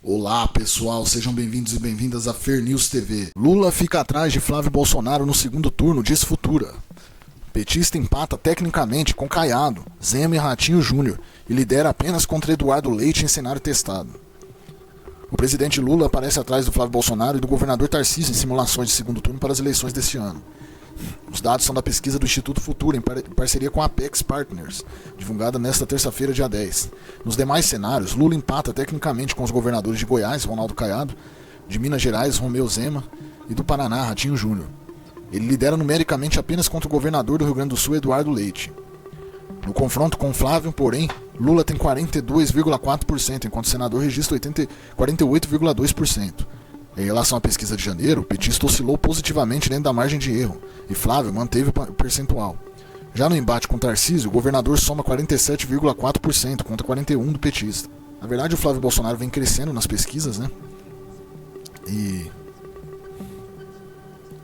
Olá pessoal, sejam bem-vindos e bem-vindas a Fer News TV. Lula fica atrás de Flávio Bolsonaro no segundo turno, diz Futura. Petista empata tecnicamente com Caiado, Zema e Ratinho Júnior e lidera apenas contra Eduardo Leite em cenário testado. O presidente Lula aparece atrás do Flávio Bolsonaro e do governador Tarcísio em simulações de segundo turno para as eleições deste ano. Os dados são da pesquisa do Instituto Futura, em parceria com a Apex Partners, divulgada nesta terça-feira, dia 10. Nos demais cenários, Lula empata tecnicamente com os governadores de Goiás, Ronaldo Caiado, de Minas Gerais, Romeu Zema, e do Paraná, Ratinho Júnior. Ele lidera numericamente apenas contra o governador do Rio Grande do Sul, Eduardo Leite. No confronto com Flávio, porém, Lula tem 42,4%, enquanto o senador registra 48,2%. Em relação à pesquisa de janeiro, o petista oscilou positivamente dentro da margem de erro, e Flávio manteve o percentual. Já no embate com Tarcísio, o governador soma 47,4% contra 41% do petista. Na verdade, o Flávio Bolsonaro vem crescendo nas pesquisas, né? E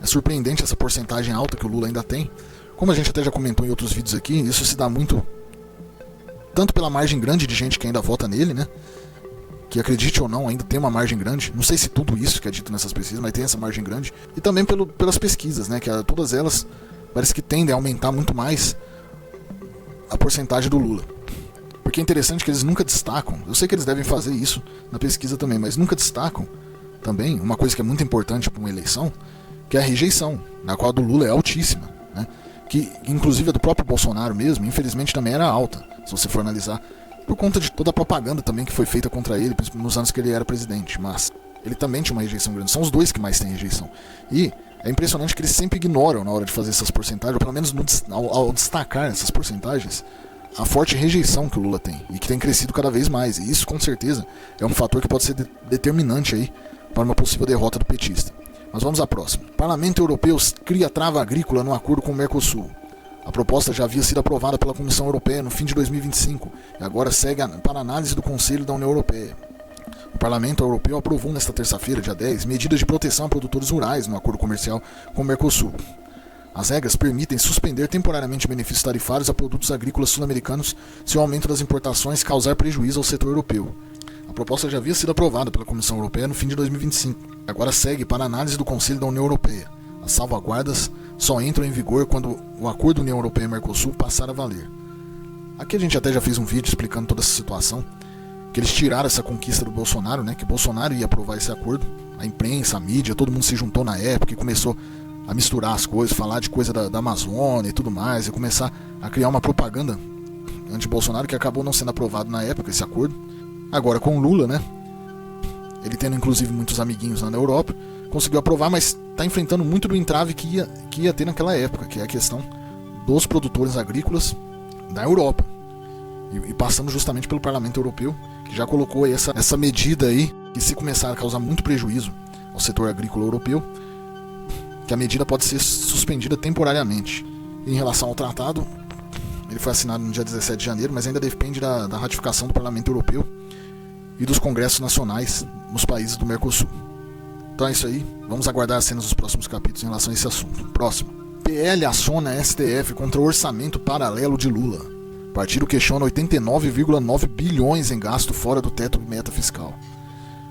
é surpreendente essa porcentagem alta que o Lula ainda tem. Como a gente até já comentou em outros vídeos aqui, isso se dá muito tanto pela margem grande de gente que ainda vota nele, né? Que acredite ou não, ainda tem uma margem grande. Não sei se tudo isso que é dito nessas pesquisas, mas tem essa margem grande. E também pelas pesquisas, né? Que todas elas parece que tendem a aumentar muito mais a porcentagem do Lula. Porque é interessante que eles nunca destacam. Eu sei que eles devem fazer isso na pesquisa também, mas nunca destacam também uma coisa que é muito importante para uma eleição, que é a rejeição, na qual a do Lula é altíssima, né? Que inclusive a do próprio Bolsonaro mesmo, infelizmente também era alta, se você for analisar, por conta de toda a propaganda também que foi feita contra ele nos anos que ele era presidente. Mas ele também tinha uma rejeição grande. São os dois que mais têm rejeição. E é impressionante que eles sempre ignoram na hora de fazer essas porcentagens, ou pelo menos ao destacar essas porcentagens, a forte rejeição que o Lula tem e que tem crescido cada vez mais. E isso, com certeza, é um fator que pode ser determinante aí para uma possível derrota do petista. Mas vamos à próxima. O Parlamento Europeu cria trava agrícola no acordo com o Mercosul. A proposta já havia sido aprovada pela Comissão Europeia no fim de 2025 e agora segue para análise do Conselho da União Europeia. O Parlamento Europeu aprovou nesta terça-feira, dia 10, medidas de proteção a produtores rurais no acordo comercial com o Mercosul. As regras permitem suspender temporariamente benefícios tarifários a produtos agrícolas sul-americanos se o aumento das importações causar prejuízo ao setor europeu. A proposta já havia sido aprovada pela Comissão Europeia no fim de 2025 e agora segue para análise do Conselho da União Europeia. As salvaguardas só entram em vigor quando o acordo União Europeia-Mercosul passar a valer. Aqui a gente até já fez um vídeo explicando toda essa situação, que eles tiraram essa conquista do Bolsonaro, né, que Bolsonaro ia aprovar esse acordo. A imprensa, a mídia, todo mundo se juntou na época e começou a misturar as coisas, falar de coisa da Amazônia e tudo mais, e começar a criar uma propaganda anti-Bolsonaro que acabou não sendo aprovado na época, esse acordo. Agora com o Lula, né, ele tendo inclusive muitos amiguinhos lá na Europa, conseguiu aprovar, mas está enfrentando muito do entrave que ia ter naquela época, que é a questão dos produtores agrícolas da Europa. E passando justamente pelo Parlamento Europeu, que já colocou aí essa medida aí, que se começar a causar muito prejuízo ao setor agrícola europeu, que a medida pode ser suspendida temporariamente. Em relação ao tratado, ele foi assinado no dia 17 de janeiro, mas ainda depende da ratificação do Parlamento Europeu e dos congressos nacionais nos países do Mercosul. Então é isso aí, vamos aguardar as cenas dos próximos capítulos em relação a esse assunto. Próximo. PL aciona STF contra o orçamento paralelo de Lula. O partido questiona 89,9 bilhões em gasto fora do teto de meta fiscal.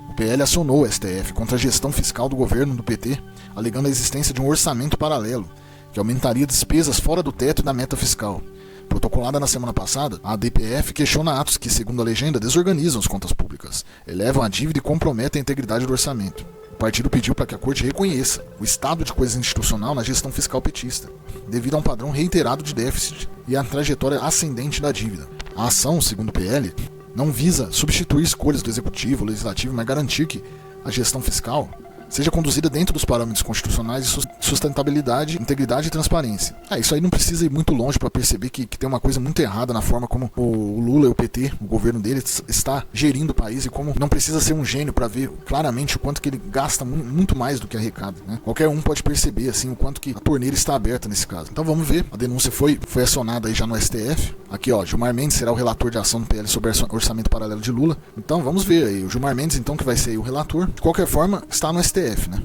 O PL acionou o STF contra a gestão fiscal do governo do PT, alegando a existência de um orçamento paralelo, que aumentaria despesas fora do teto da meta fiscal. Protocolada na semana passada, a ADPF questiona atos que, segundo a legenda, desorganizam as contas públicas, elevam a dívida e comprometem a integridade do orçamento. O partido pediu para que a Corte reconheça o estado de coisa institucional na gestão fiscal petista, devido a um padrão reiterado de déficit e à trajetória ascendente da dívida. A ação, segundo o PL, não visa substituir escolhas do Executivo ou Legislativo, mas garantir que a gestão fiscal seja conduzida dentro dos parâmetros constitucionais de sustentabilidade, integridade e transparência. Isso aí não precisa ir muito longe para perceber que tem uma coisa muito errada na forma como o Lula e o PT, o governo dele, está gerindo o país, e como não precisa ser um gênio para ver claramente o quanto que ele gasta muito mais do que arrecada, né? Qualquer um pode perceber assim o quanto que a torneira está aberta nesse caso. Então vamos ver, a denúncia foi acionada aí já no STF. Aqui ó, Gilmar Mendes será o relator de ação do PL sobre orçamento paralelo de Lula. Então vamos ver aí, o Gilmar Mendes então que vai ser o relator. De qualquer forma, está no STF, né?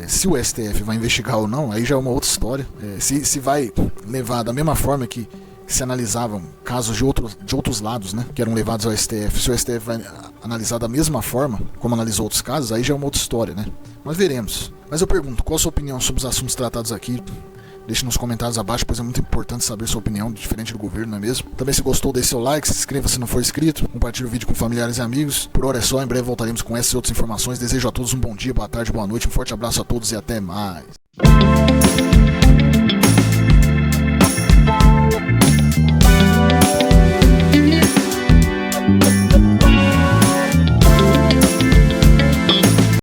Se o STF vai investigar ou não, aí já é uma outra história. Se vai levar da mesma forma que se analisavam casos de outros lados, né, que eram levados ao STF. Se o STF vai analisar da mesma forma como analisou outros casos, aí já é uma outra história, né? Mas veremos. Mas eu pergunto, qual a sua opinião sobre os assuntos tratados aqui? Deixe nos comentários abaixo, pois é muito importante saber sua opinião, diferente do governo, não é mesmo? Também, se gostou, deixe seu like, se inscreva se não for inscrito, compartilhe o vídeo com familiares e amigos. Por hora é só, em breve voltaremos com essas e outras informações. Desejo a todos um bom dia, boa tarde, boa noite, um forte abraço a todos e até mais.